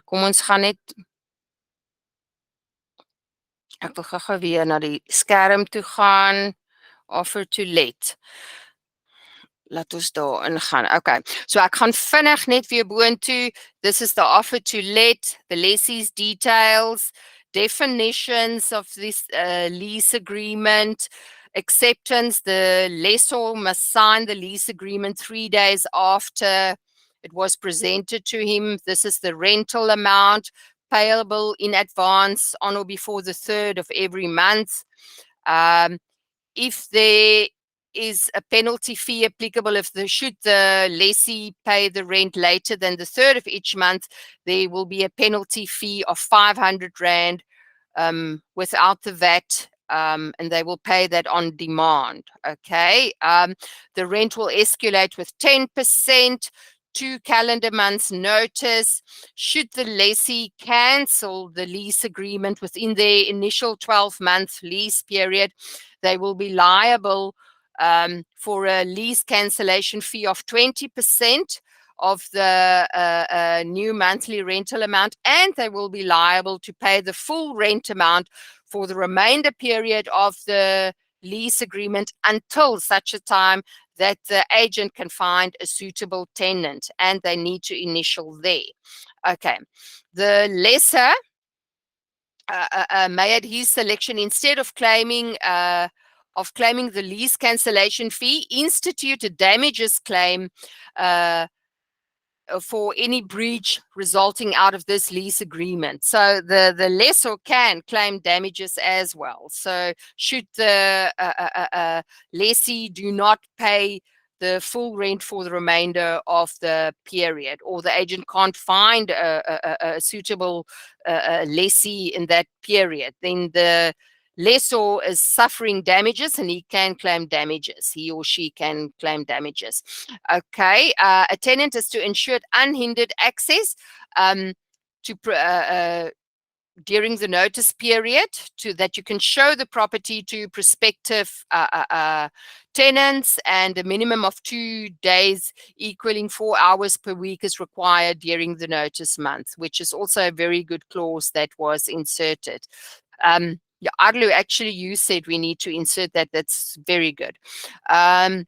Kom ons gaan net, ek wil gou weer na die skerm toe gaan, offer to let. Laat ons daar ingaan. Okay, so ek gaan vinnig net weer boontoe. This is the offer to let, the lessee's details, definitions of this lease agreement, acceptance. The lessor must sign the lease agreement 3 days after it was presented to him. This is the rental amount payable in advance on or before the 3rd of every month. If there is a penalty fee applicable, should the lessee pay the rent later than the 3rd of each month, there will be a penalty fee of 500 Rand without the VAT, and they will pay that on demand. Okay, the rent will escalate with 10%, 2 calendar months notice. Should the lessee cancel the lease agreement within their initial 12-month lease period, they will be liable for a lease cancellation fee of 20% of the new monthly rental amount, and they will be liable to pay the full rent amount for the remainder period of the lease agreement until such a time that the agent can find a suitable tenant, and they need to initial there. Okay, the lessor may at his selection, instead of claiming the lease cancellation fee, institute a damages claim for any breach resulting out of this lease agreement. So the lessor can claim damages as well. So should the lessee do not pay the full rent for the remainder of the period, or the agent can't find a suitable lessee in that period, then the lessor is suffering damages and he can claim damages. He or she can claim damages. Okay, a tenant is to ensure unhindered access during the notice period, that you can show the property to prospective tenants, and a minimum of 2 days equaling 4 hours per week is required during the notice month, which is also a very good clause that was inserted. Yeah, Arlo, actually you said we need to insert that. That's very good. In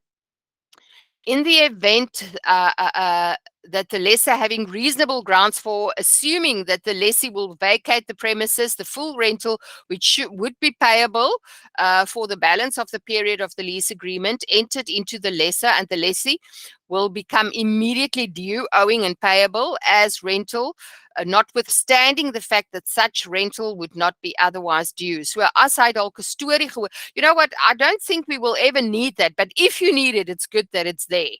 the event that the lessor, having reasonable grounds for assuming that the lessee will vacate the premises, the full rental, which would be payable for the balance of the period of the lease agreement, entered into the lessor, and the lessee will become immediately due, owing and payable as rental, notwithstanding the fact that such rental would not be otherwise due. So as hy dalk 'n storie gehoor, you know what, I don't think we will ever need that, but if you need it, it's good that it's there.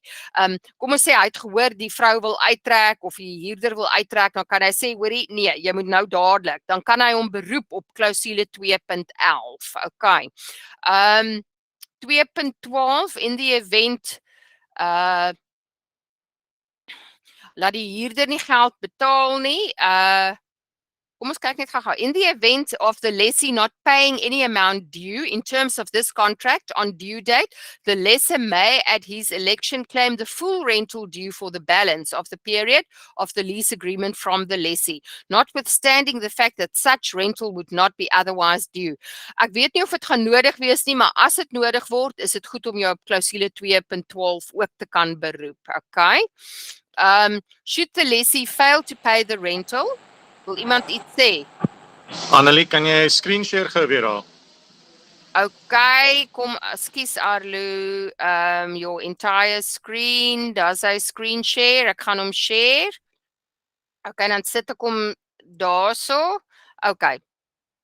Kom ons sê hy het gehoor die vrou wil uittrek of die huurder wil uittrek, dan kan hy sê, hoorie, nee, jy moet nou dadelik. Dan kan hy hom beroep op klousule 2.11. Okay. 2.12, in the event laat die huurder nie geld betaal nie. Kom ons kyk net gou-gou. In the event of the lessee not paying any amount due in terms of this contract on due date, the lessor may at his election claim the full rental due for the balance of the period of the lease agreement from the lessee, notwithstanding the fact that such rental would not be otherwise due. Ek weet nie of dit gaan nodig wees nie, maar as dit nodig word, is dit goed om jou op klousule 2.12 ook te kan beroep. Okay? Should the lessee fail to pay the rental, wil iemand iets sê? Annelie, kan jy screen share gou weer haal? Okay, kom, skus Arlo, your entire screen, does hy screen share? Ek gaan hom share. Okay, dan sit ek hom daarso. Okay,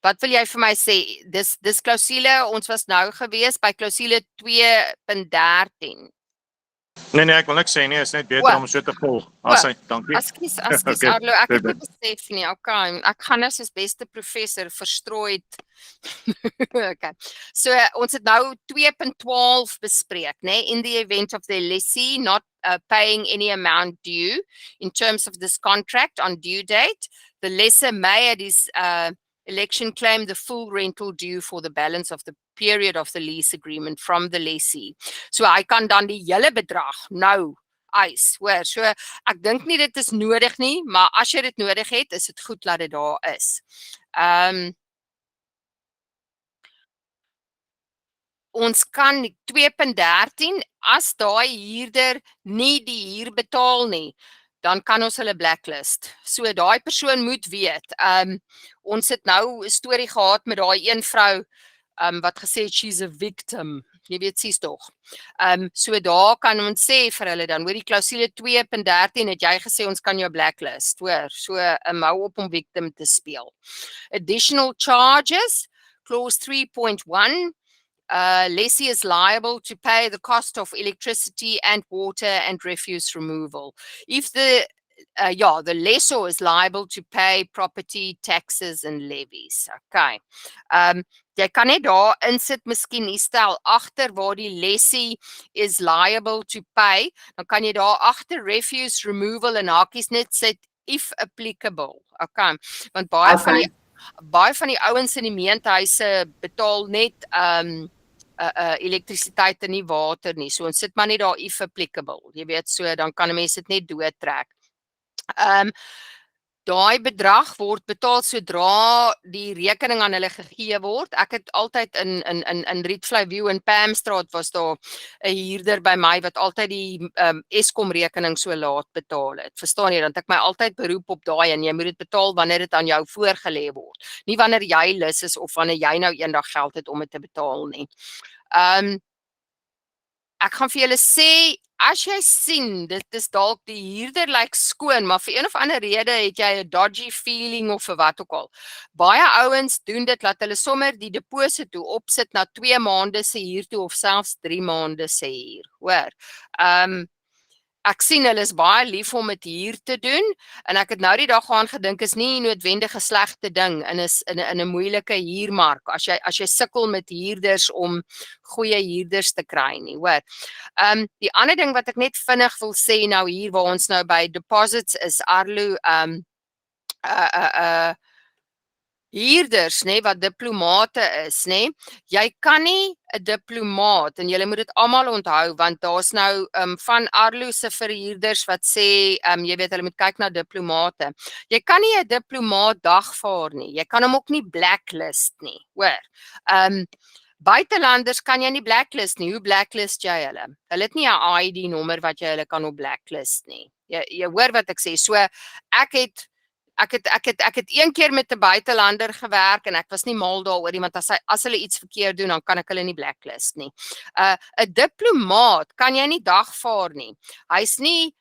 wat wil jy vir my sê? Dis klousule, ons was nou gewees by klousule 2.13. Nee, ek wil niks sê nie, is net beter om so te volg. Dankie. Askies, Arlo, ek het nie besef nie. Okay, ek gaan nou soos beste professor verstrooid. Okay, so ons het nou 2.12 bespreek, né? In the event of the lessee not paying any amount due in terms of this contract on due date, the lessor may at his election claim the full rental due for the balance of the period of the lease agreement from the lessee. So hy kan dan die hele bedrag nou eis, hoor. So ek dink nie dit is nodig nie, maar as jy dit nodig het, is dit goed dat dit daar is. Ons kan 2.13 as daai huurder nie die huur betaal nie, dan kan ons hulle blacklist. So daai persoon moet weet. Ons het nou 'n storie gehad met daai een vrou wat gesê het she's a victim. Jy weet sies tog. So daar kan ons sê vir hulle dan, hoor die klousule 2.13 het jy gesê ons kan jou blacklist, hoor. So hou op om victim te speel. Additional charges, clause 3.1. Lessee is liable to pay the cost of electricity and water and refuse removal. If the lessor is liable to pay property taxes and levies. Okay. Jy kan net daar insit, miskien nie stel agter waar die lessee is liable to pay, dan kan jy daar agter refuse removal en hakies net sit if applicable. Okay. Want baie van die ouens in die meentuise betaal net elektrisiteit en nie water nie. So ons sit maar net daar if applicable. Jy weet, so dan kan 'n mens dit net doodtrek. Daai bedrag word betaal sodra die rekening aan hulle gegee word. Ek het altyd in Rietvlei View in Pamstraat was daar 'n huurder by my wat altyd die Eskom rekening so laat betaal het. Verstaan jy? Dan het ek my altyd beroep op daai en jy moet dit betaal wanneer dit aan jou voorgelê word. Nie wanneer jy lus is of wanneer jy nou eendag geld het om dit te betaal nie. Ek gaan vir julle sê, as jy sien, dit is dalk die huurder lyk skoon, maar vir een of ander rede het jy 'n dodgy feeling of wat ook al. Baie ouens doen dit, laat hulle sommer die deposito toe opsit na 2 maande se huur toe of selfs 3 maande se huur, hoor. Ek sien hulle is baie lief om dit hier te doen en ek het nou die dag aan gedink is nie noodwendig 'n slegte ding in 'n moeilike huurmark as jy sukkel met huurders om goeie huurders te kry nie, hoor. Die ander ding wat ek net vinnig wil sê nou hier waar ons nou by deposits is, Arlo, huurders, nee, wat diplomate is, nee. Jy kan nie 'n diplomaat, en julle moet dit almal onthou, want daar's nou van Arlo se verhuurders wat sê, jy weet, hulle moet kyk na diplomate. Jy kan nie 'n diplomaat dagvaar nie. Jy kan hom ook nie blacklist nie, hoor. Buitelanders kan jy nie blacklist nie. Hoe blacklist jy hulle? Hulle het nie 'n ID nommer wat jy hulle kan op blacklist nie. Jy hoor wat ek sê. So ek het een keer met 'n buitelander gewerk en ek was nie mal daaroor nie, want as hulle iets verkeerd doen, dan kan ek hulle nie blacklist nie. 'n Diplomaat kan jy nie dagvaar nie. Hy's nie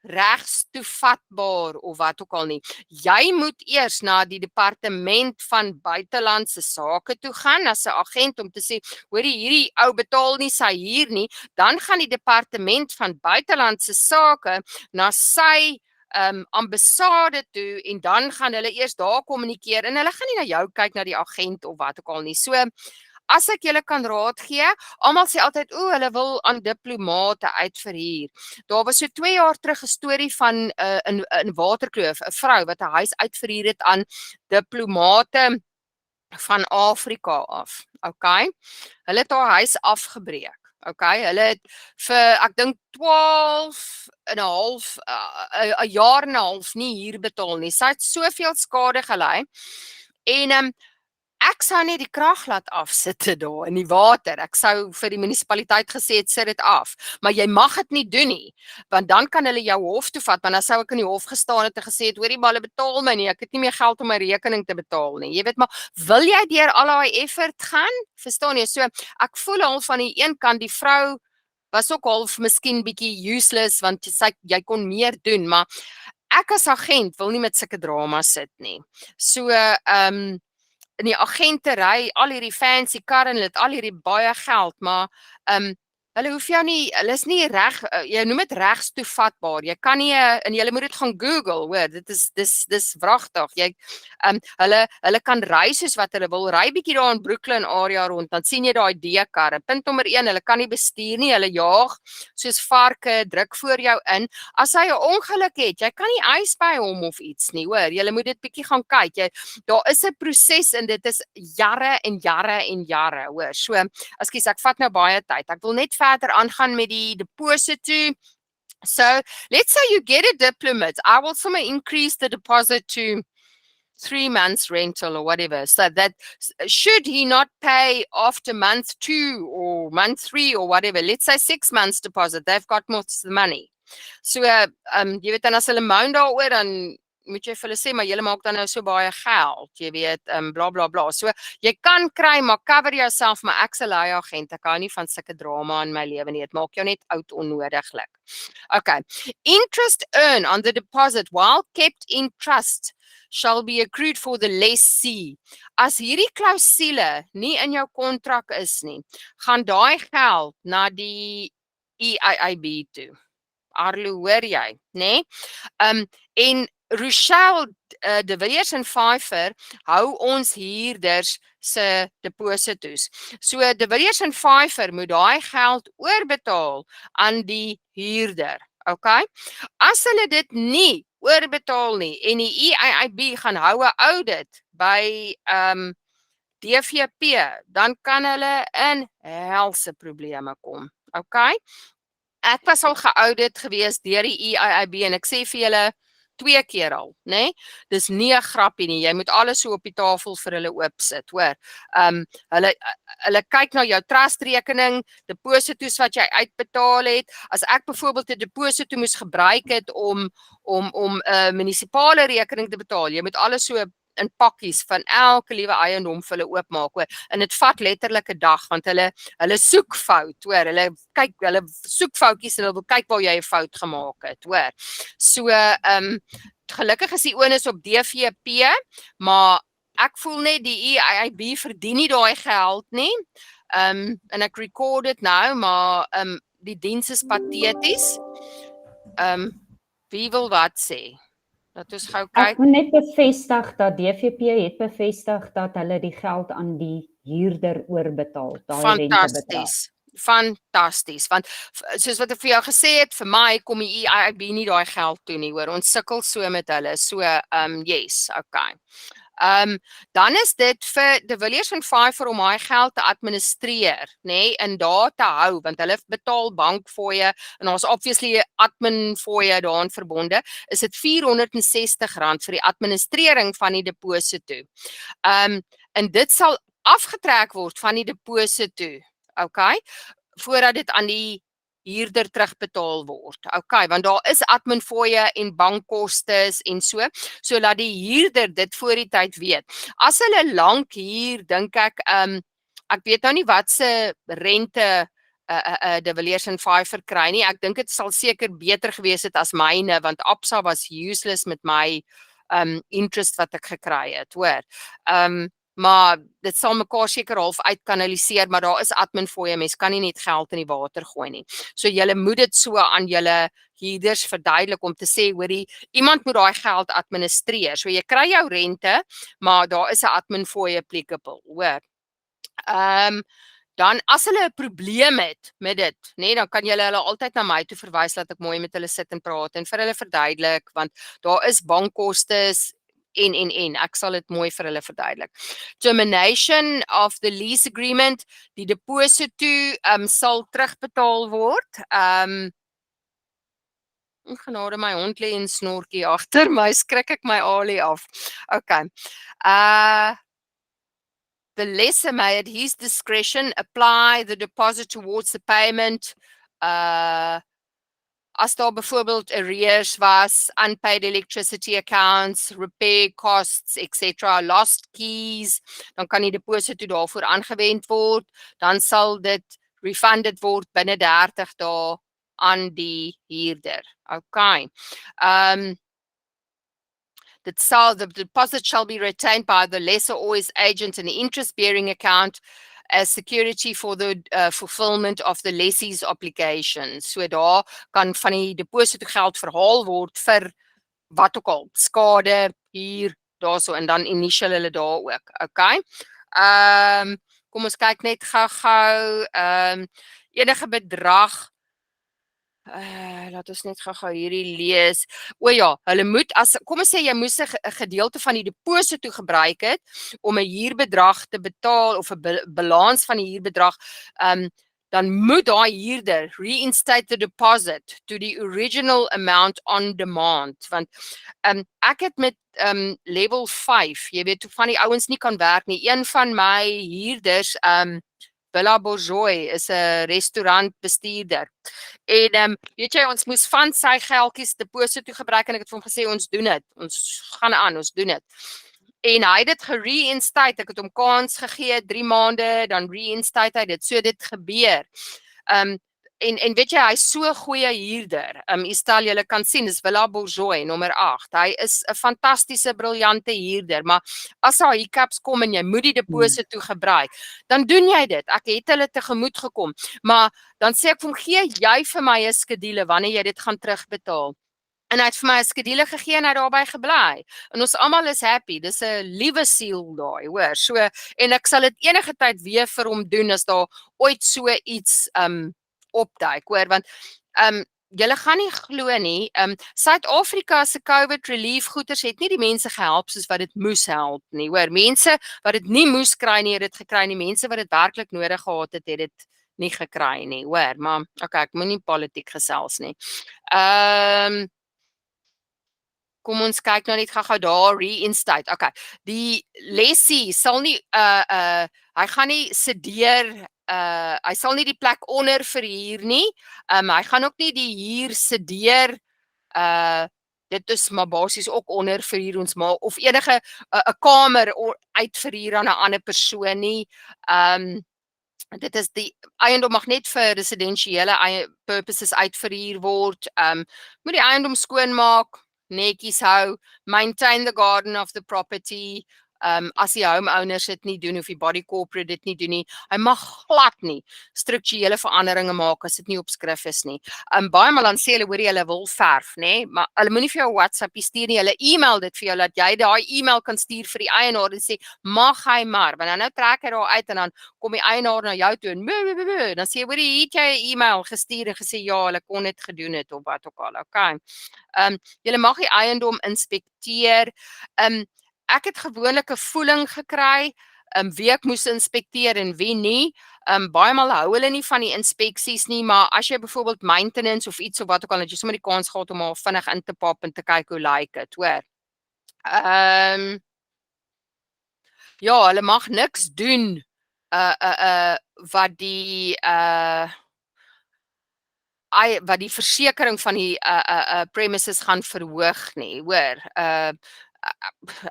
regs toevatbaar of wat ook al nie. Jy moet eers na die departement van buitelandse sake toe gaan as 'n agent om te sê, hoorie, hierdie ou betaal nie sy huur nie, dan gaan die departement van buitelandse sake na sy ambassade toe en dan gaan hulle eers daar kommunikeer en hulle gaan nie na jou kyk, na die agent of wat ook al nie. So, as ek julle kan raad gee, almal sê altyd, hulle wil aan diplomate uitverhuur. Daar was so 2 jaar terug 'n storie van in Waterkloof, 'n vrou wat 'n huis uitverhuur het aan diplomate van Afrika af. Okay? Hulle het haar huis afgebreek. Okay, hulle het vir, ek dink 12 en 'n half, 'n jaar en 'n half nie huur betaal nie. Sy het soveel skade gely en ek sou net die krag laat afsit daar in die water. Ek sou vir die munisipaliteit gesê het, sit dit af. Maar jy mag dit nie doen nie, want dan kan hulle jou hof toe vat, want dan sou ek in die hof gestaan het en gesê het, hoorie, maar hulle betaal my nie, ek het nie meer geld om my rekening te betaal nie. Jy weet, maar wil jy deur al daai effort gaan? Verstaan jy? So, ek voel al van die een kant, die vrou was ook half miskien bietjie useless, want jy kon meer doen, maar ek as agent wil nie met sulke drama sit nie. So, in die agentery, al hierdie fancy karre en hulle het al hierdie baie geld, maar hulle hoef jou nie, hulle is nie reg, jy noem dit regs toevatbaar. Jy kan nie, en jy moet dit gaan Google, hoor, dit is wragtig. Jy hulle kan ry soos wat hulle wil. Ry bietjie daar in Brooklyn area rond, dan sien jy daai D-karre. Punt nommer 1, hulle kan nie bestuur nie. Hulle jaag soos varke, druk voor jou in. As hy 'n ongeluk het, jy kan nie eis by hom of iets nie, hoor. Jy moet dit bietjie gaan kyk. Daar is 'n proses en dit is jare en jare en jare, hoor. So, ekskuus, ek vat nou baie tyd. Ek wil net verder aangaan met die deposito. So let's say you get a diplomat. I will somewhere increase the deposit to 3 months rental or whatever, so that should he not pay after month 2 or month 3 or whatever, let's say 6 months deposit, they've got most of the money. So jy weet, dan as hulle moan daaroor, dan moet jy vir hulle sê, maar julle maak dan nou so baie geld, jy weet, bla bla bla. So jy kan kry, maar cover jouself, maar ek's 'n leiagent, ek hou nie van sulke drama in my lewe nie, dit maak jou net oud onnodiglik. Okay, interest earned on the deposit while kept in trust shall be accrued for the lessee. As hierdie klousule nie in jou kontrak is nie, gaan daai geld na die EIB toe. Arlo, hoor jy, né? En Rochelle de Villiers en Pfeiffer hou ons huurders se depositos. So de Villiers en Pfeiffer moet daai geld oorbetaal aan die huurder. Okay? As hulle dit nie oorbetaal nie en die EIB gaan hou 'n audit by DVP, dan kan hulle in helse probleme kom. Okay? Ek was al geaudit gewees deur die EIB en ek sê vir julle 2 keer al, né? Dis nie 'n grappie nie. Jy moet alles so op die tafel vir hulle oopsit, hoor. Hulle kyk na jou trustrekening, depositos wat jy uitbetaal het. As ek byvoorbeeld 'n deposito moes gebruik het om 'n munisipale rekening te betaal, jy moet alles so in pakkies van elke liewe eiendom vir hulle oopmaak, hoor. En dit vat letterlik 'n dag, want hulle soek fout, hoor. Hulle soek foutjies en hulle wil kyk waar jy 'n fout gemaak het, hoor. So, gelukkig is die onus op DVP, maar ek voel net die EIB verdien nie daai geld nie. En ek record dit nou, maar die diens is pateties. Wie wil wat sê? Dat ons gou kyk. Ek moet net bevestig dat DVP het bevestig dat hulle die geld aan die huurder oorbetaal, daai rentebedrag. Fantasties, want soos wat ek vir jou gesê het, vir my kom die EIB nie daai geld toe nie, hoor. Ons sukkel so met hulle. So, yes, okay. Dan is dit vir de Villiers en Pfeiffer om daai geld te administreer, né, en daar te hou, want hulle betaal bankfooie en daar's obviously 'n adminfooie daaraan verbonde. Is dit R460 vir die administrering van die deposito. En dit sal afgetrek word van die deposito, okay, voordat dit aan die huurder terugbetaal word. Okay, want daar is adminfooie en bankkostes en so laat die huurder dit voor die tyd weet. As hulle lank huur, dink ek weet nou nie wat se rente de Villiers en Pfeiffer kry nie. Ek dink dit sal seker beter gewees het as myne, want Absa was useless met my interest wat ek gekry het, hoor. Maar dit sal mekaar seker half uitkanaliseer, maar daar is adminfooie, mens kan nie net geld in die water gooi nie. So julle moet dit so aan julle huurders verduidelik om te sê, hoorie, iemand moet daai geld administreer. So jy kry jou rente, maar daar is 'n adminfooie applicable, hoor. Dan as hulle 'n probleem het met dit, nee, dan kan julle hulle altyd na my toe verwys, dat ek mooi met hulle sit en praat en vir hulle verduidelik, want daar is bankkostes en ek sal dit mooi vir hulle verduidelik. Termination of the lease agreement, die deposito sal terugbetaal word. Genade, my hond lê en snorkie agter my, skrik ek my alie af. Okay. The lessor may at his discretion apply the deposit towards the payment. As daar byvoorbeeld arrears was, unpaid electricity accounts, repair costs, etc., lost keys, dan kan die deposito daarvoor aangewend word, dan sal dit refunded word binne 30 dae aan die huurder. Okay. The deposit shall be retained by the lessor or his agent in the interest-bearing account as security for the fulfillment of the lessee's obligations. So daar kan van die deposito geld verhaal word vir wat ook al, skade, hier, daarso, en dan initial hulle daar ook. Okay. Kom ons kyk net gou. Enige bedrag, laat ons net gou hierdie lees. O ja, hulle moet, kom ons sê jy moes 'n gedeelte van die deposito gebruik het om 'n huurbedrag te betaal, of 'n balans van die huurbedrag, dan moet daai huurder reinstate the deposit to the original amount on demand. Want ek het met level 5, jy weet, van die ouens nie kan werk nie. Een van my huurders, Villa Bourgeois, is 'n restaurantbestuurder. En weet jy, ons moes van sy geldjies deposito toe gebruik en ek het vir hom gesê ons doen dit. Ons gaan aan, ons doen dit. En hy het dit gereinstate, ek het hom kans gegee, 3 maande, dan reinstate hy dit. So dit gebeur. En weet jy, hy is so 'n goeie huurder. Stel julle kan sien, dis Villa Bourgeois, nommer 8. Hy is 'n fantastiese, briljante huurder, maar as daar hiccups kom en jy moet die deposito gebruik, dan doen jy dit. Ek het hulle tegemoet gekom, maar dan sê ek vir hom, gee jy vir my 'n skedule wanneer jy dit gaan terugbetaal. En hy het vir my 'n skedule gegee en hy daarby gebly. En ons almal is happy. Dis 'n liewe siel daai, hoor. So, en ek sal dit enige tyd weer vir hom doen as daar ooit so iets opduik, hoor, want julle gaan nie glo nie, Suid-Afrika se COVID relief goeders het nie die mense gehelp soos wat dit moes help nie, hoor. Mense wat dit nie moes kry nie, het dit gekry nie. Mense wat dit werklik nodig gehad het, het dit nie gekry nie, hoor. Maar okay, ek moenie politiek gesels nie. Kom ons kyk nou net gou daar, reinstate. Okay, die lessee sal nie, hy gaan nie sedeer, hy sal nie die plek onder verhuur nie, hy gaan ook nie die huur sedeer, dit is maar basies ook onder verhuur ons maar, of enige 'n kamer uitverhuur aan 'n ander persoon nie. Dit is die eiendom mag net vir residensiële purposes uitverhuur word. Moet die eiendom skoonmaak, netjies hou, maintain the garden of the property. As die homeowners dit nie doen of die body corporate dit nie doen nie, hy mag glad nie strukturele veranderinge maak as dit nie op skrif is nie. Baie maal dan sê hulle, hoor jy, hulle wil verf, nê, maar hulle moenie vir jou WhatsApp stuur nie, hulle e-mail dit vir jou, dat jy daai e-mail kan stuur vir die eienaar en sê, mag hy maar, want nou trek hy daar uit en dan kom die eienaar na jou toe en dan sê, hoor jy, het jy 'n e-mail gestuur en gesê, ja, hulle kon dit gedoen het of wat ook al, okay. Julle mag die eiendom inspekteer. Ek het gewoonlik 'n voeling gekry, wie ek moes inspekteer en wie nie. Baie maal hou hulle nie van die inspeksies nie, maar as jy byvoorbeeld maintenance of iets of wat ook al, het jy sommer die kans gehad om al vinnig in te pap en te kyk hoe lyk dit, hoor. Ja, hulle mag niks doen, wat die versekering van die premises gaan verhoog nie, hoor.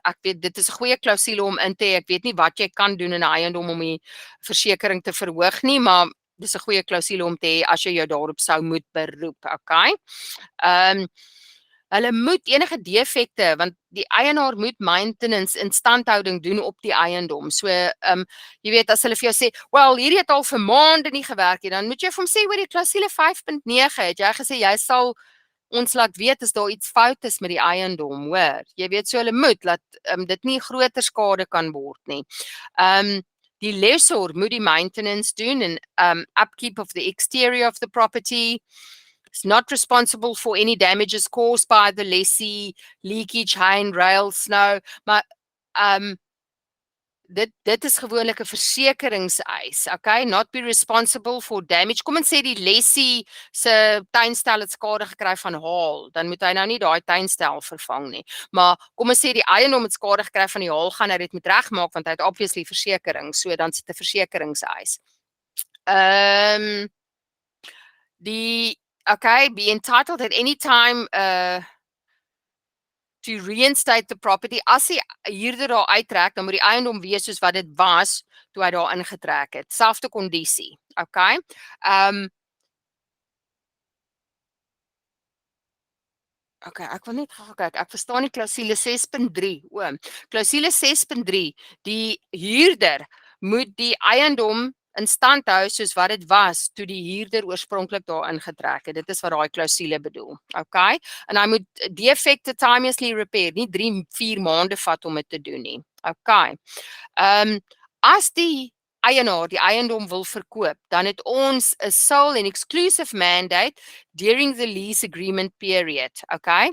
Ek weet, dit is 'n goeie klousule om in te hê. Ek weet nie wat jy kan doen in 'n eiendom om die versekering te verhoog nie, maar dis 'n goeie klousule om te hê as jy jou daarop sou moet beroep, okay? Hulle moet enige defekte, want die eienaar moet maintenance, instandhouding doen op die eiendom. So, jy weet, as hulle vir jou sê, wel, hierdie het al vir maande nie gewerk nie, dan moet jy vir hom sê, oor die klousule 5.9 het jy gesê, jy sal ons laat weet as daar iets fout is met die eiendom, hoor. Jy weet, so hulle moet, laat dit nie groter skade kan word nie. Die lessor moet die maintenance doen en upkeep of the exterior of the property. Is not responsible for any damages caused by the lessee, leakage, rain, rail, snow, maar dit is gewoonlik 'n versekeringseis, okay? Not be responsible for damage. Kom en sê die lessee se tuinstel het skade gekry van haal, dan moet hy nou nie daai tuinstel vervang nie. Maar kom ons sê die eiendom het skade gekry van die haal, gaan hy dit moet regmaak want hy het obviously versekering, so dan sit 'n versekeringseis. Okay, be entitled at any time to reinstate the property. As die huurder daar uittrek, dan moet die eiendom wees soos wat dit was toe hy daar ingetrek het. Selfde kondisie, okay? Okay, ek wil net gou kyk. Ek verstaan die klousule 6.3. Klousule 6.3, die huurder moet die eiendom in stand hou soos wat dit was toe die huurder oorspronklik daar ingetrek het. Dit is wat daai klousule bedoel. Okay? En hy moet defekte timelessly repair, nie 3-4 maande vat om dit te doen nie. Okay. As die eienaar die eiendom wil verkoop, dan het ons 'n sole and exclusive mandate during the lease agreement period. Okay?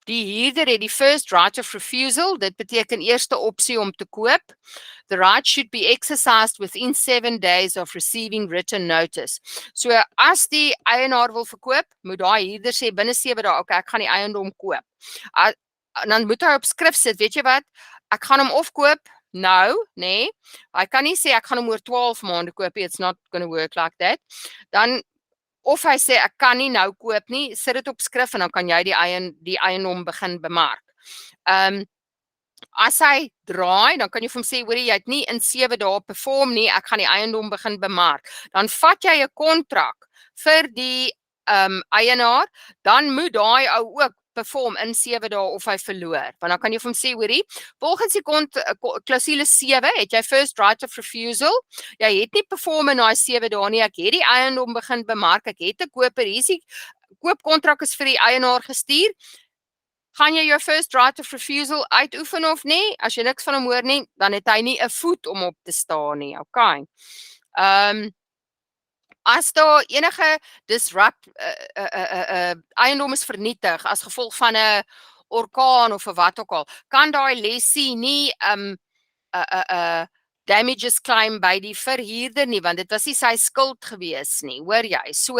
Die huurder het die first right of refusal, dit beteken eerste opsie om te koop. The right should be exercised within 7 days of receiving written notice. So as die eienaar wil verkoop, moet daai huurder sê binne 7 dae, okay, ek gaan die eiendom koop. Dan moet hy op skrif sit, weet jy wat? Ek gaan hom of koop nou, nee. Hy kan nie sê ek gaan hom oor 12 maande koop, it's not going to work like that. Dan of hy sê ek kan nie nou koop nie, sit dit op skrif en dan kan jy die eiendom begin bemark. As hy draai, dan kan jy vir hom sê, hoorie, jy het nie in 7 dae perform nie, ek gaan die eiendom begin bemark. Dan vat jy 'n kontrak vir die eienaar, dan moet daai ou ook perform in 7 dae of hy verloor. Want dan kan jy vir hom sê, hoorie, volgens die klousule 7 het jy first right of refusal. Jy het nie perform in daai 7 dae nie. Ek het die eiendom begin bemark. Ek het 'n koper. Hier is die koopkontrak is vir die eienaar gestuur. Gaan jy jou first right of refusal uitoefen of nie? As jy niks van hom hoor nie, dan het hy nie 'n voet om op te staan nie. Okay. As daar enige disrupt eiendom is vernietig as gevolg van 'n orkaan of 'n wat ook al, kan daai lessee nie damages claim by die verhuurder nie, want dit was nie sy skuld gewees nie, hoor jy? So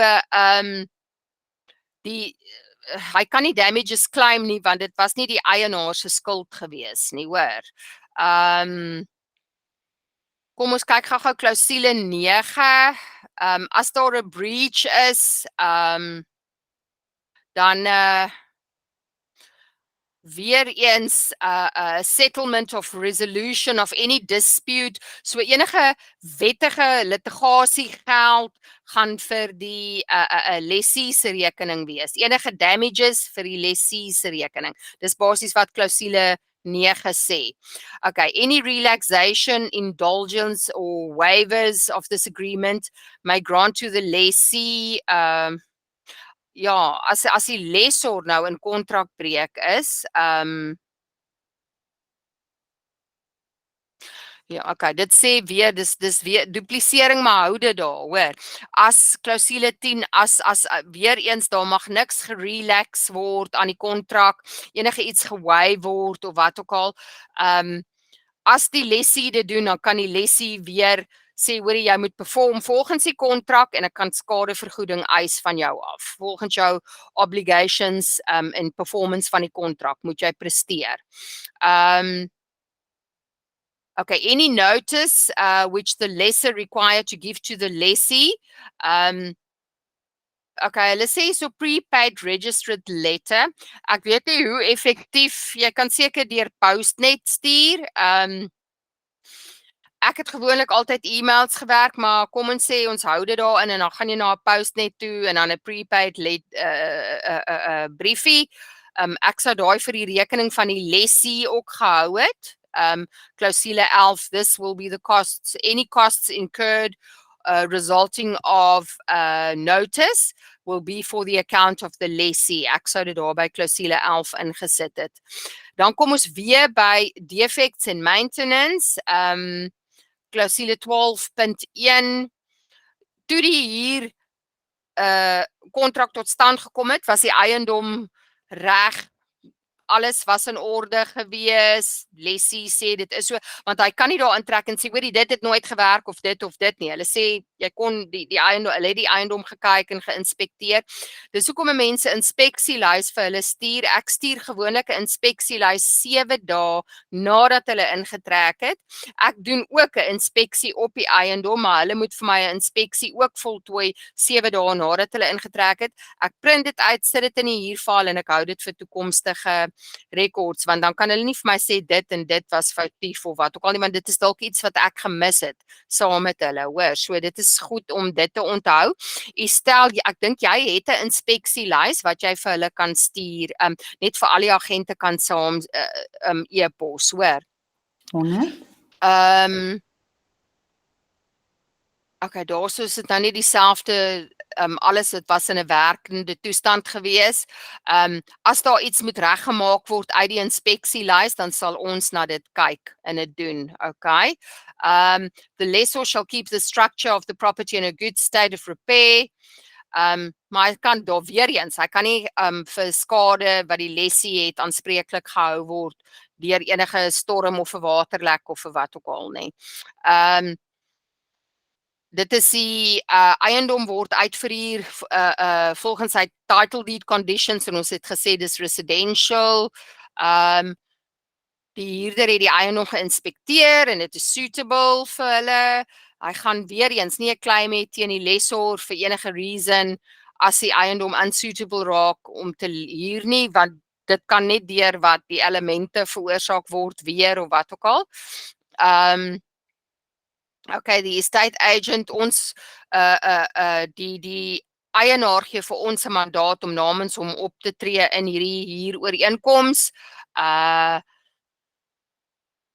hy kan nie damages claim nie, want dit was nie die eienaar se skuld gewees nie, hoor. Kom ons kyk gou klousule 9. As daar 'n breach is, dan weer eens settlement of resolution of any dispute. So enige wettige litigasiegeld gaan vir die lessee se rekening wees. Enige damages vir die lessee se rekening. Dis basies wat klousule 9 sê. Okay, any relaxation, indulgence or waivers of this agreement may grant to the lessee. Ja, as die lessor nou in kontrakbreek is, ja, okay, dit sê weer, dis weer duplisering, maar hou dit daar, hoor. As klousule 10, as weer eens, daar mag niks gerelax word aan die kontrak, enige iets gewaive word of wat ook al. As die lessee dit doen, dan kan die lessee weer sê, hoor jy moet perform volgens die kontrak en ek kan skadevergoeding eis van jou af. Volgens jou obligations en performance van die kontrak moet jy presteer. Okay, any notice which the lessor required to give to the lessee. Okay, hulle sê so prepaid registered letter. Ek weet nie hoe effektief, jy kan seker deur Postnet stuur. Ek het gewoonlik altyd e-mails gewerk, maar kom ons sê ons hou dit daarin en dan gaan jy na 'n Postnet toe en dan 'n prepaid briefie. Ek sou daai vir die rekening van die lessee ook gehou het. Klousule 11, this will be the costs, any costs incurred resulting of notice will be for the account of the lessee. Ek sou dit daar by klousule 11 ingesit het. Dan kom ons weer by defects and maintenance. Klousule 12.1. Toe die hier kontrak tot stand gekom het, was die eiendom reg, alles was in orde gewees, lessee sê dit is so, want hy kan nie daar intrek en sê, hoorie, dit het nooit gewerk of dit nie. Hulle sê, jy kon hulle het die eiendom gekyk en geïnspekteer. Dis hoekom mense inspeksielys vir hulle stuur. Ek stuur gewoonlik 'n inspeksielys 7 dae nadat hulle ingetrek het. Ek doen ook 'n inspeksie op die eiendom, maar hulle moet vir my 'n inspeksie ook voltooi 7 dae nadat hulle ingetrek het. Ek print dit uit, sit dit in die huurfile en ek hou dit vir toekomstige records, want dan kan hulle nie vir my sê dit en dit was foutief of wat ook al nie, want dit is dalk iets wat ek gemis het saam met hulle, hoor. So dit is goed om dit te onthou. Stel, ek dink jy het 'n inspeksielys wat jy vir hulle kan stuur, net vir al die agente kan saam e-pos, hoor. 100. Okay, daarso is dit nou nie dieselfde, alles het was in 'n werkende toestand gewees. As daar iets moet reggemaak word uit die inspeksielys, dan sal ons na dit kyk en dit doen, okay? The lessor shall keep the structure of the property in a good state of repair. Maar hy kan daar weer eens, hy kan nie vir skade wat die lessie het aanspreeklik gehou word deur enige storm of 'n waterlek of wat ook al nie. Dit is die eiendom word uitverhuur volgens sy title deed conditions en ons het gesê dis residential. Die huurder het die eiendom geïnspekteer en dit is suitable vir hulle. Hy gaan weer eens nie 'n claim hê teen die lessor vir enige reason as die eiendom unsuitable raak om te huur nie, want dit kan net deur wat die elemente veroorsaak word weer of wat ook al. Okay, die estate agent ons die eienaar gee vir ons 'n mandaat om namens hom op te tree in hierdie huurooreenkoms.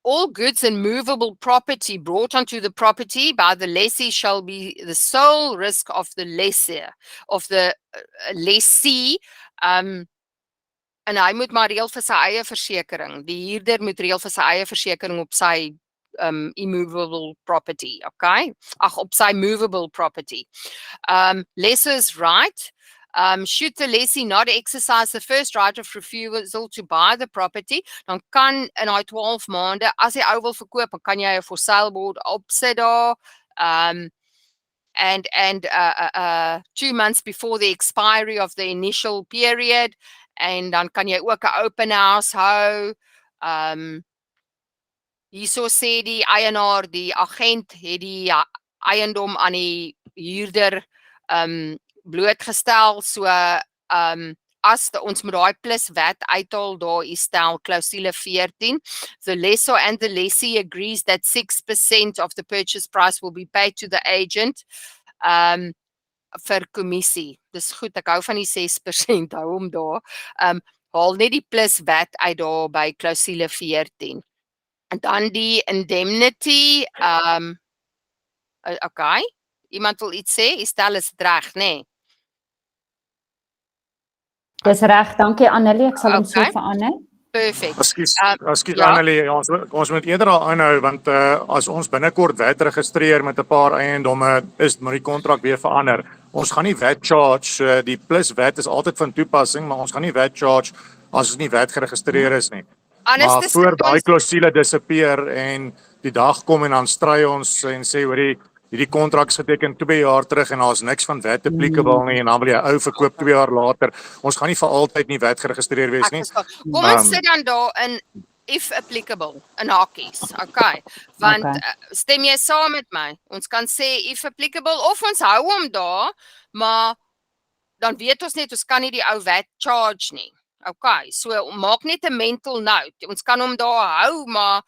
All goods and movable property brought onto the property by the lessee shall be the sole risk of the lessee, en hy moet maar reël vir sy eie versekering. Die huurder moet reël vir sy eie versekering op sy immovable property, okay? Op sy movable property. Lessor's right. Should the lessee not exercise the first right of refusal to buy the property, dan kan in daai 12 maande, as jy ou wil verkoop, dan kan jy 'n for sale board opsit daar. And 2 months before the expiry of the initial period, en dan kan jy ook 'n open house hou. Hierso sê die eienaar, die agent het die eiendom aan die huurder blootgestel, so as ons moet daai plus wat uithaal, daar is stel klousule 14. The lessor and the lessee agrees that 6% of the purchase price will be paid to the agent vir kommissie. Dis goed, ek hou van die 6%, hou hom daar. Haal net die plus wat uit daar by klousule 14. En dan die indemnity, okay, iemand wil iets sê, stel is dit reg, nee? Dis reg, dankie Annelie, ek sal hom so verander. Perfect. Ekskuus Annelie, ons moet eerder al aanhou, want as ons binnekort wet registreer met 'n paar eiendomme, moet die kontrak weer verander. Ons gaan nie wet charge, so die plus wet is altyd van toepassing, maar ons gaan nie wet charge as ons nie wet geregistreer is nie. Maar voor daai klousule disappear en die dag kom en dan stry ons en sê hoor hierdie kontrak geteken 2 jaar terug en daar's niks van wet applicable nie en dan wil jy ou verkoop 2 jaar later. Ons gaan nie vir altyd nie wet geregistreer wees nie. Kom ons sit dan daar in if applicable in hakies, okay? Want stem jy saam met my? Ons kan sê if applicable of ons hou hom daar, maar dan weet ons net ons kan nie die ou wet charge nie. Okay, so maak net 'n mental note. Ons kan hom daar hou, maar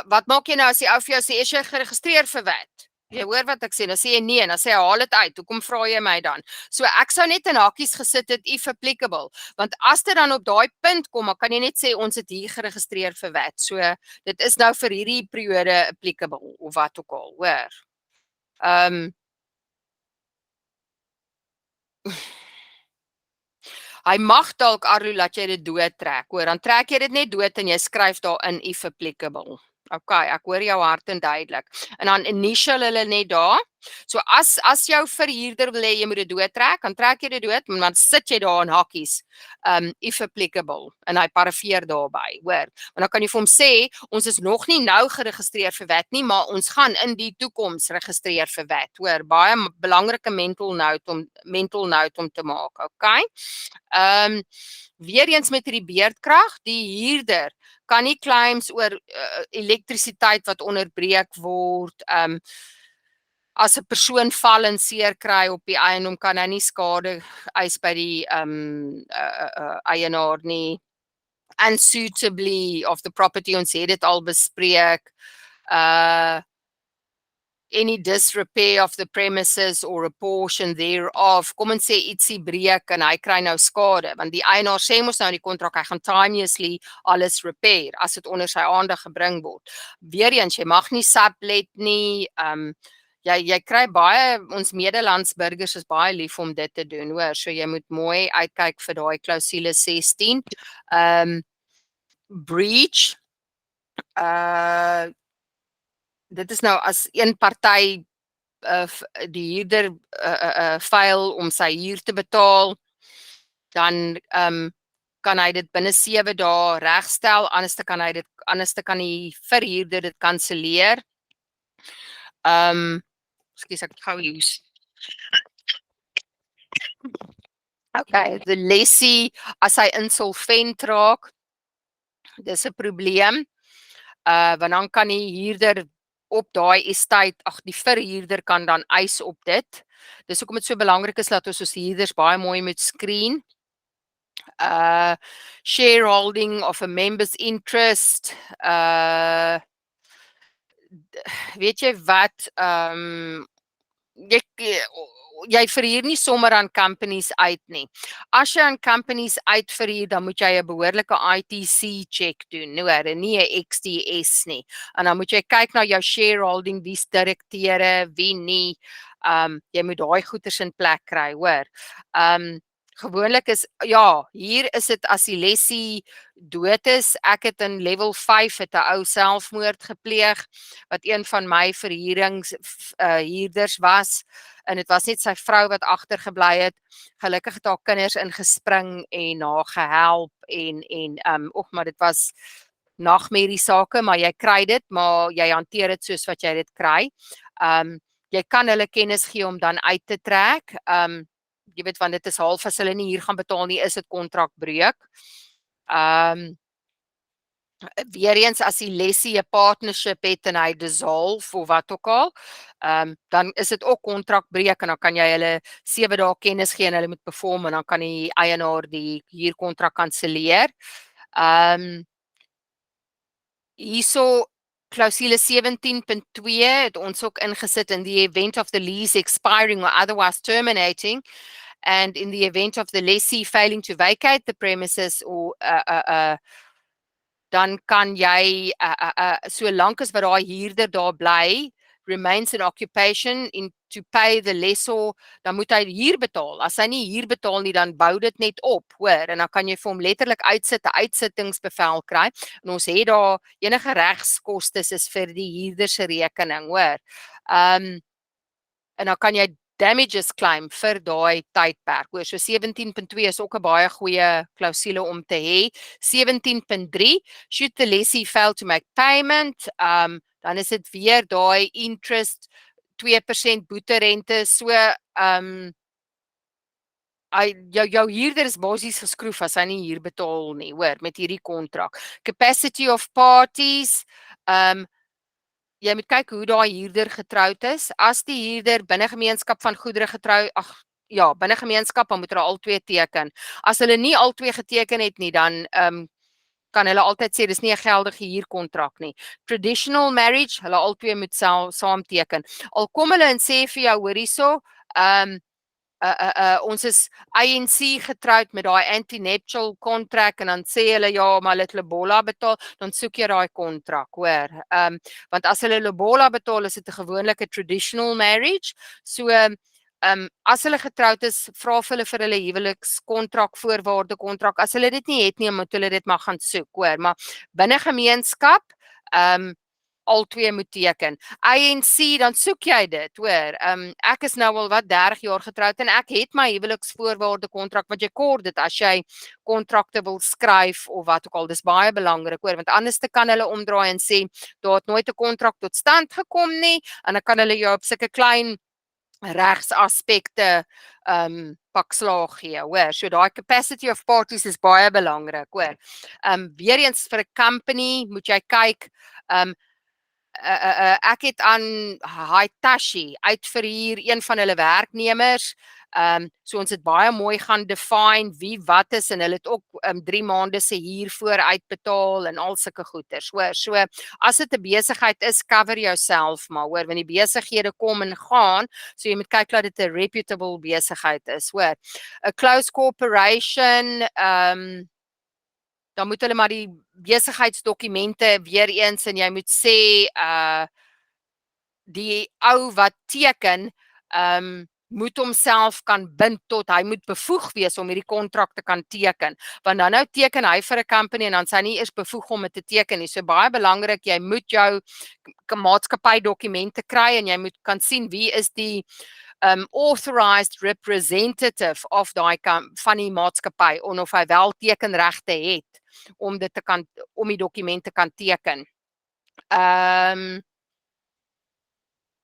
wat maak jy nou as die ou vir jou sê, is jy geregistreer vir wat? Jy hoor wat ek sê, dan sê jy nee, dan sê hy haal dit uit, hoekom vra jy my dan? So ek sou net in hakies gesit het, if applicable, want as dit dan op daai punt kom, dan kan jy net sê, ons het hier geregistreer vir wat, so dit is nou vir hierdie periode applicable, of wat ook al, hoor. Hy mag dalk Arlo laat jy dit dood trek, hoor, dan trek jy dit net dood en jy skryf daarin if applicable. Okay, ek hoor jou hard en duidelik. En dan initial hulle net daar. So as jou verhuurder wil hê jy moet dit dood trek, dan trek jy dit dood, maar dan sit jy daar in hakies, if applicable, en hy parafeer daarby, hoor. Want dan kan jy vir hom sê, ons is nog nie nou geregistreer vir wat nie, maar ons gaan in die toekoms registreer vir wat, hoor. Baie belangrike mental note om te maak, okay? Weer eens met die beerdkrag, die huurder kan nie claims oor elektrisiteit wat onderbreek word, as 'n persoon val en seer kry op die eiendom, kan hy nie skade eis by die eienaar nie. Unsuitably of the property, ons het dit al bespreek. Any disrepair of the premises or a portion thereof, kom en sê ietsie breek en hy kry nou skade, want die eienaar sê mos nou in die kontrak, hy gaan timelessly alles repair, as dit onder sy aandag gebring word. Weereens, jy mag nie sublet nie, jy kry baie, ons Nederlandsburgers is baie lief om dit te doen, hoor, so jy moet mooi uitkyk vir daai klousule 16. Breach, dit is nou as een party die huurder fail om sy huur te betaal, dan kan hy dit binne 7 dae regstel, anders kan die verhuurder dit kanselleer. Ekskuus, ek gou use. Okay, the lessee, as hy insolvent raak, dis 'n probleem. Want dan kan die huurder op daai estate, die verhuurder kan dan eis op dit. Dis hoekom dit so belangrik is dat ons huurders baie mooi moet screen. Shareholding of a member's interest. Weet jy wat, jy verhuur nie sommer aan companies uit nie. As jy aan companies uitverhuur, dan moet jy 'n behoorlike ITC check doen, nie 'n XDS nie. En dan moet jy kyk na jou shareholding, wie's direkteure, wie nie. Jy moet daai goeders in plek kry, hoor. Gewoonlik is, hier is dit as die lessee dood is. Ek het in level 5 het 'n ou selfmoord gepleeg, wat een van my huurders was, en dit was net sy vrou wat agtergebly het. Gelukkig het haar kinders ingespring en haar gehelp, maar dit was nagmerrie sake, maar jy kry dit, maar jy hanteer dit soos wat jy dit kry. Jy kan hulle kennis gee om dan uit te trek. Jy weet, want dit is half as hulle nie hier gaan betaal nie, is dit kontrakbreuk. Weer eens, as die lessee 'n partnership het en hy dissolve of wat ook al, dan is dit ook kontrakbreuk, en dan kan jy hulle 7 dae kennis gee en hulle moet perform, en dan kan die eienaar die huurkontrak kanselleer. Hierso Clausule 17.2 het ons ook ingesit in the event of the lease expiring or otherwise terminating, and in the event of the lessee failing to vacate the premises, or dan kan jy, so lank as wat daai huurder daar bly, remains in occupation to pay the lessor, dan moet hy huur betaal. As hy nie huur betaal nie, dan bou dit net op, hoor, en dan kan jy vir hom letterlik uitsit, 'n uitsittingsbevel kry, en ons het daar enige regskostes is vir die huurder se rekening, hoor. En dan kan jy damages claim vir daai tydperk, hoor. So 17.2 is ook 'n baie goeie klausule om te hê. 17.3, should the lessee fail to make payment, dan is dit weer daai interest, 2% boeterente, so, jou huurder is basies geskroef as hy nie huur betaal nie, hoor, met hierdie kontrak. Capacity of parties, jy moet kyk hoe daai huurder getroud is. As die huurder binne gemeenskap van goedere binne gemeenskap, dan moet hulle al twee teken. As hulle nie al twee geteken het nie, dan kan hulle altyd sê dis nie 'n geldige huurkontrak nie. Traditional marriage, hulle al twee moet saam teken. Al kom hulle en sê vir jou, hoor hierso, ons is ANC getroud met daai anti-nuptial contract, en dan sê hulle, ja, maar hulle het lobola betaal, dan soek jy daai kontrak, hoor. Want as hulle lobola betaal, is dit 'n gewone traditional marriage. So, as hulle getroud is, vra vir hulle huwelikskontrak, voorwaarde kontrak. As hulle dit nie het nie, moet hulle dit maar gaan soek, hoor. Maar binne gemeenskap, al twee moet teken. ANC, dan soek jy dit, hoor. Ek is nou al 30 jaar getroud, en ek het my huweliksvoorwaarde kontrak, want jy kort dit as jy kontrakte wil skryf of wat ook al. Dis baie belangrik, hoor, want anders kan hulle omdraai en sê, daar het nooit 'n kontrak tot stand gekom nie, en dan kan hulle jou op sulke klein regsaspekte pak slaag gee, hoor. So daai capacity of parties is baie belangrik, hoor. Weer eens vir 'n company moet jy kyk, ek het aan Hitachi uitverhuur, een van hulle werknemers, so ons het baie mooi gaan define wie wat is, en hulle het ook 3 maande se huur vooruit betaal en al sulke goeders, hoor. So as dit 'n besigheid is, cover jouself maar, hoor, want die besighede kom en gaan, so jy moet kyk dat dit 'n reputable besigheid is, hoor. 'n close corporation, dan moet hulle maar die besigheidsdokumente weer eens, en jy moet sê, die ou wat teken, moet homself kan bind tot, hy moet bevoeg wees om hierdie kontrak te kan teken, want dan nou teken hy vir 'n company en dan sy nie eers bevoeg om dit te teken nie, so baie belangrik, jy moet jou maatskappy dokumente kry en jy moet kan sien wie is die authorized representative of van die maatskappy, en of hy wel tekenregte het, om die dokumente kan teken.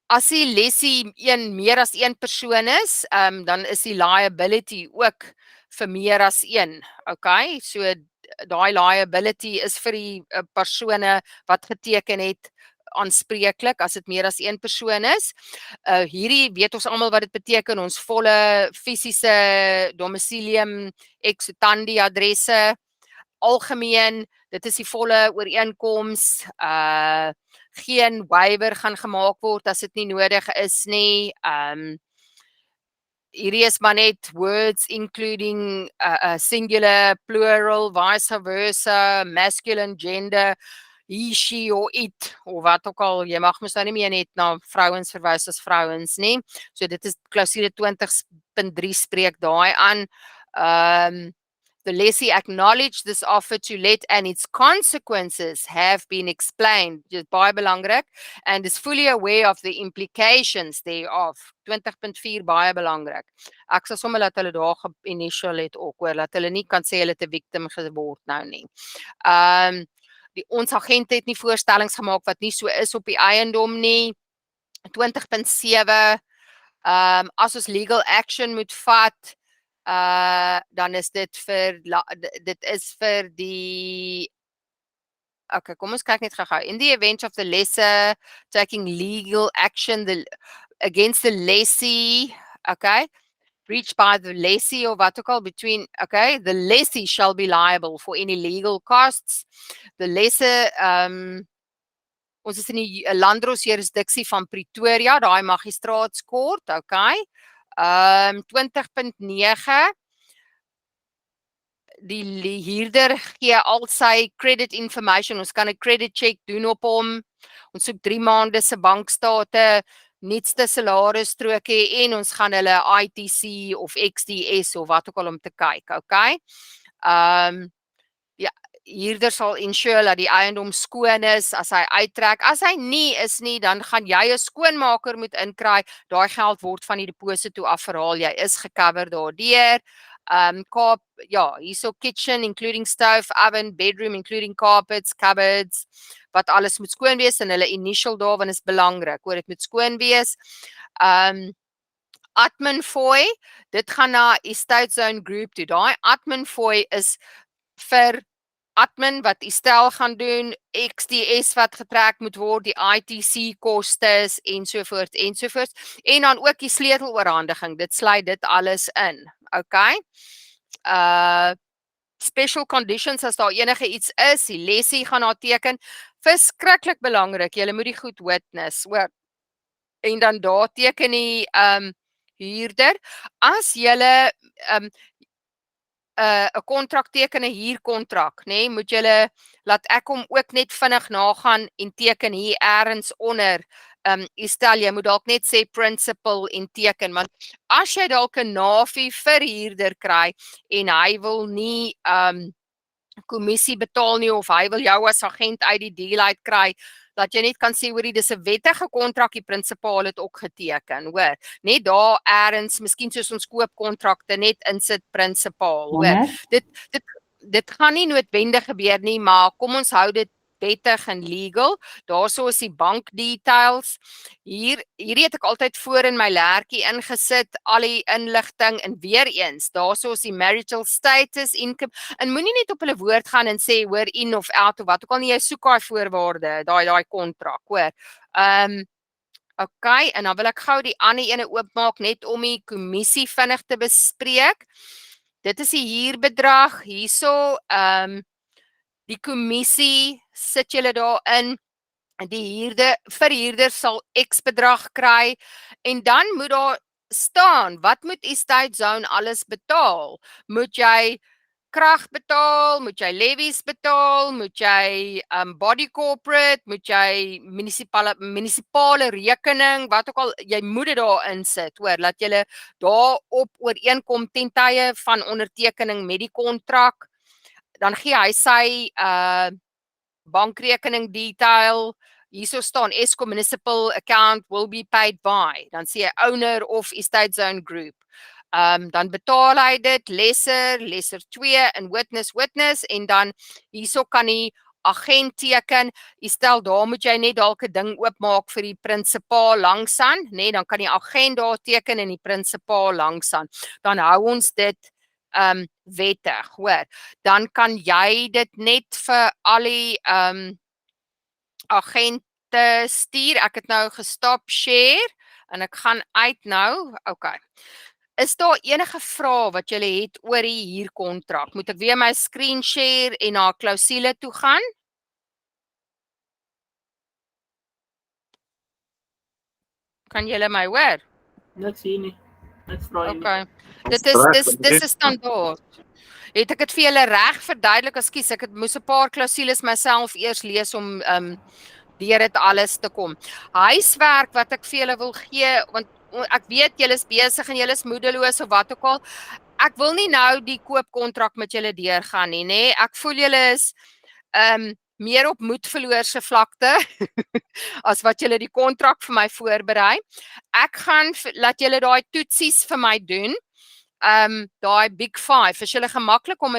As die lessie meer as een persoon is, dan is die liability ook vir meer as een. Okay, so daai liability is vir die persone wat geteken het aanspreeklik as dit meer as een persoon is. Hierdie weet ons almal wat dit beteken, ons volle fisiese domicilium exitandi adresse, algemeen, dit is die volle ooreenkoms, geen waiver gaan gemaak word as dit nie nodig is nie. Hierdie is maar net words including singular, plural, vice versa, masculine, gender, he, she or it, of wat ook al, jy mag mos nou nie meer net na vrouens verwys as vrouens nie. So dit is klousule 20.3 spreek daai aan. The lessee acknowledged this offer to let and its consequences have been explained, dit is baie belangrik, and is fully aware of the implications thereof. 20.4 baie belangrik. Ek sal sommer laat hulle daar initial het ook, hoor, dat hulle nie kan sê hulle het 'n victim geword nou nie. Ons agent het nie voorstellings gemaak wat nie so is op die eiendom nie. 20.7 as ons legal action moet vat, dan is dit vir die okay, kom ons kyk net gou-gou. In the event of the lessor taking legal action against the lessee, okay, breached by the lessee or wat ook al between, okay, the lessee shall be liable for any legal costs. The lessor, ons is in die Landros jurisdiksie van Pretoria, daai magistraatskort, okay. 20.9 die huurder gee al sy credit information, ons kan 'n credit check doen op hom, ons soek 3 maande se bankstate, nuutste salarisstrokie en ons gaan hulle ITC of XDS of wat ook al om te kyk, okay? Ja, huurder sal ensure dat die eiendom skoon is as hy uittrek. As hy nie is nie, dan gaan jy 'n skoonmaker moet inkry. Daai geld word van die deposito af verhaal. Jy is gecover daardeur. Hierso kitchen including stove, oven, bedroom including carpets, cupboards, wat alles moet skoon wees en hulle initial daar, want is belangrik, hoor, dit moet skoon wees. Admin fooi, dit gaan na estate zone group toe. Daai admin fooi is vir admin wat die stel gaan doen, XDS wat getrek moet word, die ITC kostes ensovoorts, en dan ook die sleuteloorhandiging, dit sluit dit alles in, okay? Special conditions, as daar enige iets is, die lessie gaan daar teken, verskriklik belangrik, julle moet die goed witness, hoor, en dan daar teken die huurder, as julle 'n kontrak teken, 'n huurkontrak, nê, moet julle laat ek hom ook net vinnig nagaan en teken hier ergens onder. Stel jy moet dalk net sê principal en teken, want as jy dalk 'n nafie vir huurder kry en hy wil nie kommissie betaal nie, of hy wil jou as agent uit die deal uit kry, dat jy net kan sê, hoor, dis 'n wettige kontrak, die prinsipaal het ook geteken, hoor. Net daar ergens, miskien soos ons koopkontrakte, net insit prinsipaal, hoor. Dit gaan nie noodwendig gebeur nie, maar kom ons hou dit wettig en legal. Daarso is die bank details. Hierdie het ek altyd voor in my lertjie ingesit, al die inligting, en weer eens, daarso is die marital status, income, en moenie net op hulle woord gaan en sê, hoor, in of out of wat, ook al nie, jy soek daai voorwaarde, daai kontrak, hoor. Okay, en dan wil ek gou die ander ene oopmaak, net om die kommissie vinnig te bespreek. Dit is die huurbedrag, hierso, die kommissie, sit julle daarin, die verhuurder sal X bedrag kry, en dan moet daar staan, wat moet estate zone alles betaal? Moet jy krag betaal, moet jy levies betaal, moet jy body corporate, moet jy munisipale rekening, wat ook al, jy moet dit daar insit, hoor, laat jy daarop ooreenkom ten tye van ondertekening met die kontrak, dan gee hy sy bankrekening detail, hierso staan Eskom municipal account will be paid by, dan sê hy owner of estate zone group. Dan betaal hy dit, lesser 2 en witness, en dan hierso kan die agent teken, jy stel daar moet jy net dalk 'n ding oopmaak vir die prinsipaal langsaan, nee, dan kan die agent daar teken en die prinsipaal langsaan, dan hou ons dit wettig, hoor, dan kan jy dit net vir al die agente stuur, ek het nou gestop share, en ek gaan uit nou, okay. Is daar enige vrae wat julle het oor die huurkontrak? Moet ek weer my screen share en na klousule toe gaan? Kan julle my hoor? Niks hier nie. Niks vrae nie. Okay. Dit is standaard. Het ek dit vir julle reg verduidelik? Ekskuus, ek moes 'n paar klousules myself eers lees om deur dit alles te kom. Huiswerk wat ek vir julle wil gee, want ek weet julle is besig en julle is moedeloos of wat ook al. Ek wil nie nou die koopkontrak met julle deurgaan nie, nê? Ek voel julle is meer op moedverloorse vlakte as wat julle die kontrak vir my voorberei. Ek gaan laat julle daai toetsies vir my doen. Daai Big 5, is julle gemaklik om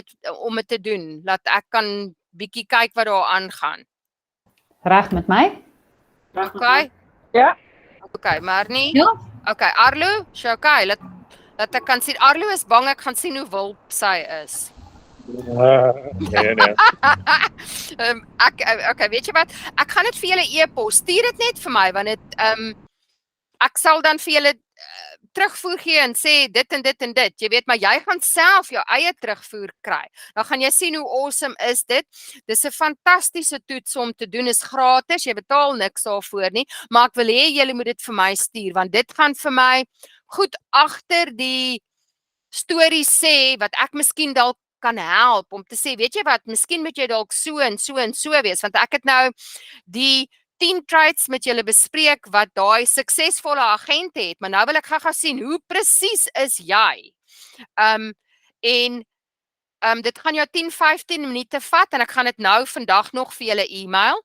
dit te doen, laat ek kan bietjie kyk wat daar aangaan. Reg met my? Okay. Ja. Okay, maar nie. Ja. Okay, Arlo, so okay, laat ek kan sien. Arlo is bang ek gaan sien hoe wulp sy is. Nee. Okay, weet jy wat? Ek gaan dit vir julle e-pos. Stuur dit net vir my want dit ek sal dan vir julle terugvoer gee en sê dit en dit en dit. Jy weet, maar jy gaan self jou eie terugvoer kry. Dan gaan jy sien hoe awesome is dit. Dis 'n fantastiese toets om te doen. Is gratis. Jy betaal niks daarvoor nie, maar ek wil hê julle moet dit vir my stuur want dit gaan vir my goed agter die stories sê wat ek miskien dalk kan help om te sê, weet jy wat, miskien moet jy dalk so en so en so wees, want ek het nou die 10 traits met julle bespreek wat daai suksesvolle agent het, maar nou wil ek gou sien, hoe presies is jy? Dit gaan jou 10-15 minute vat, en ek gaan dit nou vandag nog vir julle e-mail.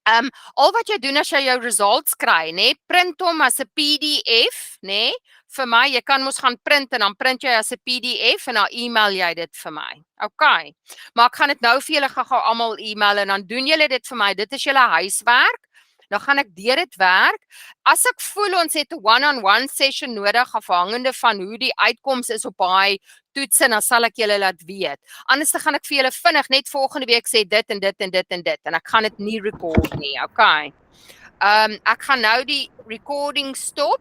Al wat jy doen as jy jou results kry, print hom as 'n PDF, vir my, jy kan mos gaan print en dan print jy as 'n PDF en dan e-mail jy dit vir my. Okay. Maar ek gaan dit nou vir julle gou almal e-mail en dan doen julle dit vir my. Dit is julle huiswerk. Dan gaan ek deur dit werk. As ek voel ons het 'n one-on-one session nodig afhangende van hoe die uitkoms is op daai toets, dan sal ek julle laat weet. Anders dan gaan ek vir julle vinnig net volgende week sê dit en dit en dit en dit en ek gaan dit nie record nie. Okay. Ek gaan nou die recording stop.